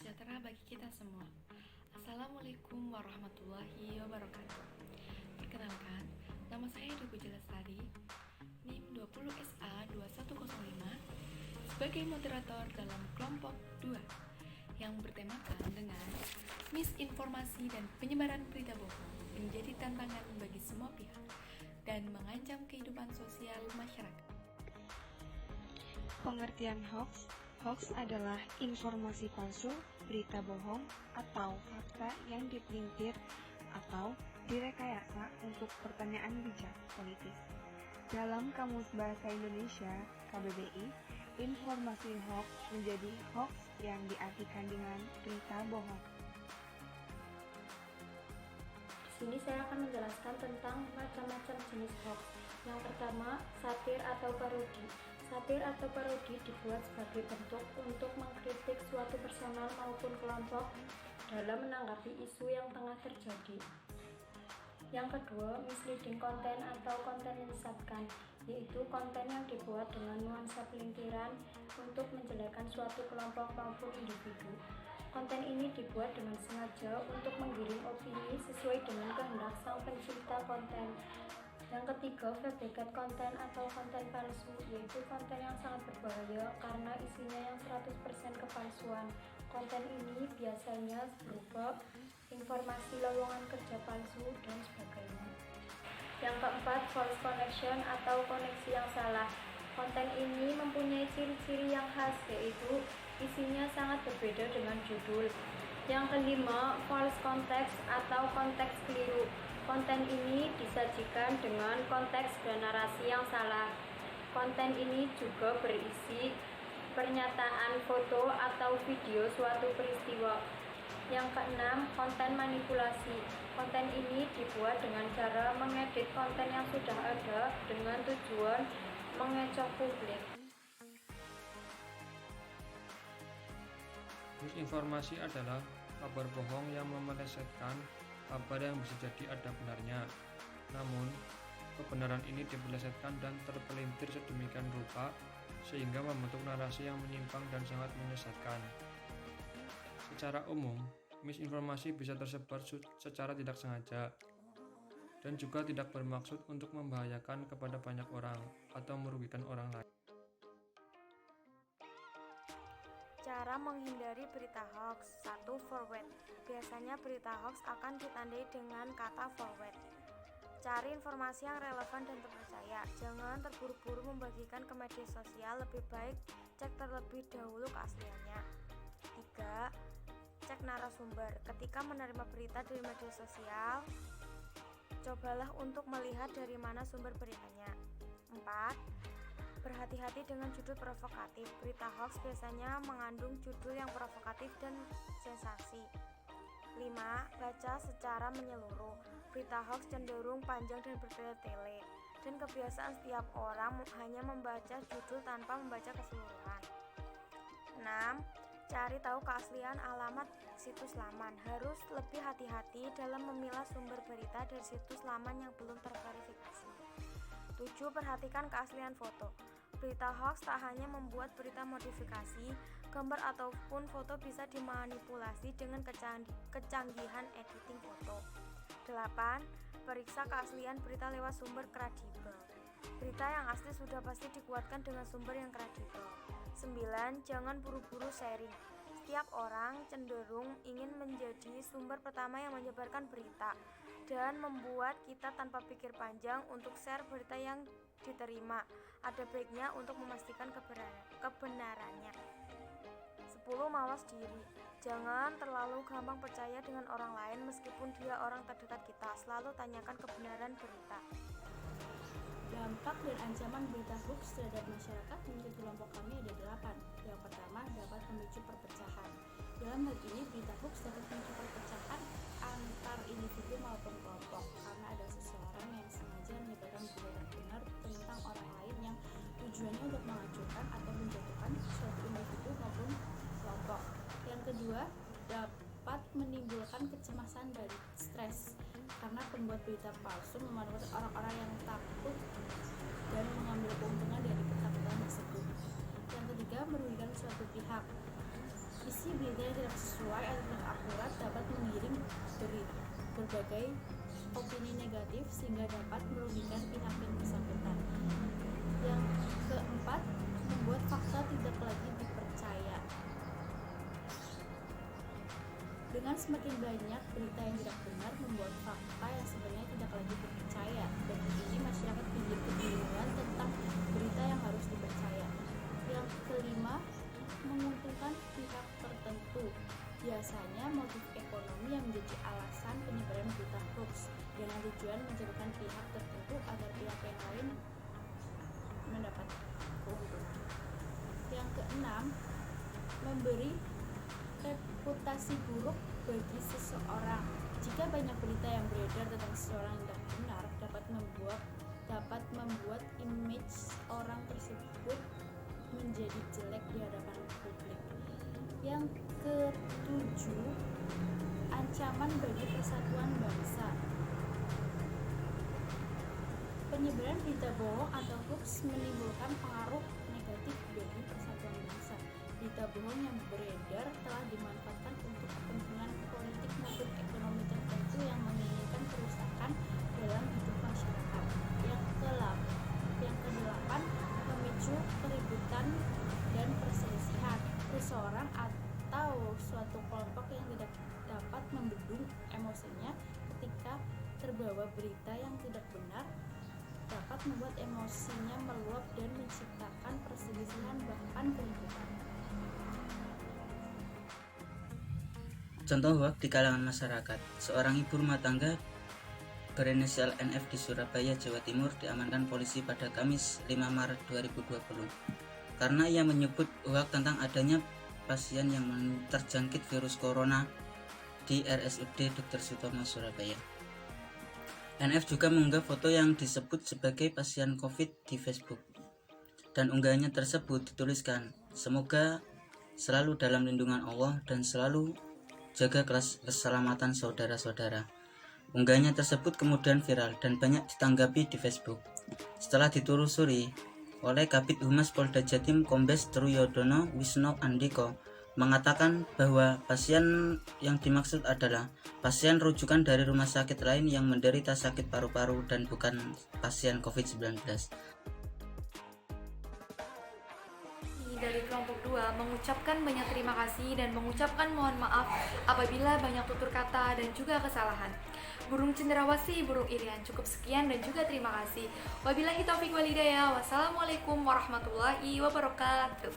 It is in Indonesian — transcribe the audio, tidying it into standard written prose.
sejahtera bagi kita semua. Assalamualaikum warahmatullahi wabarakatuh. Perkenalkan, nama saya Dugu Jelasari, NIM 20SA2105, sebagai moderator dalam kelompok 2 yang bertemakan dengan misinformasi dan penyebaran berita bohong menjadi tantangan bagi semua pihak dan mengancam kehidupan sosial masyarakat. Pengertian hoax. Hoax adalah informasi palsu, berita bohong, atau fakta yang dipelintir atau direkayasa untuk pertanyaan bijak politis. Dalam Kamus Bahasa Indonesia, KBBI, informasi hoax menjadi hoax yang diartikan dengan berita bohong. Di sini saya akan menjelaskan tentang macam-macam jenis hoax. Yang pertama, satir atau parodi. Satir atau parodi dibuat sebagai bentuk untuk mengkritik suatu personal maupun kelompok dalam menanggapi isu yang tengah terjadi. Yang kedua, misleading konten atau konten yang disesatkan, yaitu konten yang dibuat dengan nuansa pelintiran untuk menjelekkan suatu kelompok maupun individu. Konten ini dibuat dengan sengaja untuk menggiring opini sesuai dengan kehendak sang pencipta konten. Yang ketiga, fabricate konten atau konten palsu, yaitu konten yang sangat berbahaya karena isinya yang 100% kepalsuan. Konten ini biasanya berupa informasi lowongan kerja palsu dan sebagainya. Yang keempat, false connection atau koneksi yang salah. Konten ini mempunyai ciri-ciri yang khas, yaitu isinya sangat berbeda dengan judul. Yang kelima, false context atau konteks keliru. Konten ini disajikan dengan konteks dan narasi yang salah. Konten ini juga berisi pernyataan, foto, atau video suatu peristiwa. Yang keenam, konten manipulasi. Konten ini dibuat dengan cara mengedit konten yang sudah ada dengan tujuan mengecoh publik. Misinformasi adalah kabar bohong yang memelesetkan kabar yang bisa jadi ada benarnya. Namun, kebenaran ini dipelesetkan dan terpelintir sedemikian rupa sehingga membentuk narasi yang menyimpang dan sangat menyesatkan. Secara umum, misinformasi bisa tersebar secara tidak sengaja dan juga tidak bermaksud untuk membahayakan kepada banyak orang atau merugikan orang lain. Cara menghindari berita hoax. 1. Forward. Biasanya berita hoax akan ditandai dengan kata forward. Cari informasi yang relevan dan terpercaya. Jangan terburu-buru membagikan ke media sosial, lebih baik cek terlebih dahulu keasliannya. 3. Cek narasumber. Ketika menerima berita dari media sosial, cobalah untuk melihat dari mana sumber beritanya. 4. Berhati-hati dengan judul provokatif. Berita hoax biasanya mengandung judul yang provokatif dan sensasi. 5. Baca secara menyeluruh. Berita hoax cenderung panjang dan bertele-tele, dan kebiasaan setiap orang hanya membaca judul tanpa membaca keseluruhan. 6. Cari tahu keaslian alamat situs laman. Harus lebih hati-hati dalam memilah sumber berita dari situs laman yang belum terverifikasi. 7. Perhatikan keaslian foto. Berita hoax tak hanya membuat berita modifikasi, gambar ataupun foto bisa dimanipulasi dengan kecanggihan editing foto. 8. Periksa keaslian berita lewat sumber kredibel. Berita yang asli sudah pasti dikuatkan dengan sumber yang kredibel. 9. Jangan buru-buru sharing. Setiap orang cenderung ingin menjadi sumber pertama yang menyebarkan berita dan membuat kita tanpa pikir panjang untuk share berita yang diterima. Ada baiknya untuk memastikan kebenarannya. 10. Mawas diri. Jangan terlalu gampang percaya dengan orang lain meskipun dia orang terdekat kita. Selalu tanyakan kebenaran berita. Dampak dan ancaman berita hoax terhadap masyarakat menurut kelompok kami ada 8. Yang pertama, dapat memicu perpecahan. Dalam hal ini, berita hoax dapat memicu perpecahan antar individu maupun kelompok karena ada seseorang yang sengaja menyebarkan berita yang benar tentang orang lain yang tujuannya untuk menghancurkan atau menjatuhkan suatu individu maupun kelompok. Yang kedua, dapat menimbulkan kecemasan dan stres karena pembuat berita palsu memanfaatkan orang-orang yang takut dan mengambil keuntungan dari ketakutan tersebut. Yang ketiga, merugikan suatu pihak. Isi berita berita yang tidak sesuai atau tidak akurat dapat menggiring berbagai opini negatif sehingga dapat merugikan pihak yang bersangkutan. Yang keempat, membuat fakta tidak lagi dipercaya. Dengan semakin banyak berita yang tidak benar membuat fakta yang sebenarnya tidak lagi dipercaya, dan ini masyarakat menjadi kebingungan tentang berita yang harus dipercaya. Yang kelima, menguntungkan pihak tertentu. Biasanya motif ekonomi yang menjadi alasan penyebaran berita hoax dengan tujuan menjatuhkan pihak tertentu agar pihak yang lain mendapat keuntungan. Yang keenam, memberi reputasi buruk bagi seseorang. Jika banyak berita yang beredar tentang seseorang yang tidak benar, dapat membuat image orang tersebut menjadi jelek di hadapan publik. Yang ketujuh, ancaman bagi persatuan bangsa. Penyebaran berita bohong atau hoax menimbulkan pengaruh negatif bagi persatuan bangsa. Berita bohong yang beredar telah dimanfaatkan untuk kepentingan politik maupun ekonomi tertentu yang menginginkan kerusakan dalam hidup masyarakat. Yang kedelapan, memicu keributan dan perselisihan. Seseorang atau suatu kelompok yang tidak dapat membendung emosinya ketika terbawa berita yang tidak benar dapat membuat emosinya meluap dan menciptakan perselisihan bahkan keributan. Contoh hoax di kalangan masyarakat. Seorang ibu rumah tangga berinisial NF di Surabaya, Jawa Timur diamankan polisi pada Kamis 5 Maret 2020 karena ia menyebut hoax tentang adanya pasien yang terjangkit virus corona di RSUD Dr. Sutomo, Surabaya. NF juga mengunggah foto yang disebut sebagai pasien COVID di Facebook, dan unggahannya tersebut dituliskan, "Semoga selalu dalam lindungan Allah dan selalu jaga keselamatan saudara-saudara." Unggahannya tersebut kemudian viral dan banyak ditanggapi di Facebook. Setelah ditelusuri oleh Kabid Humas Polda Jatim Kombes Truyodono Wisno Andiko, mengatakan bahwa pasien yang dimaksud adalah pasien rujukan dari rumah sakit lain yang menderita sakit paru-paru dan bukan pasien COVID-19. Dari kelompok 2 mengucapkan banyak terima kasih dan mengucapkan mohon maaf apabila banyak tutur kata dan juga kesalahan. Burung Cenderawasih, burung irian. Cukup sekian dan juga terima kasih. Wabillahi taufiq walhidayah. Wassalamualaikum warahmatullahi wabarakatuh.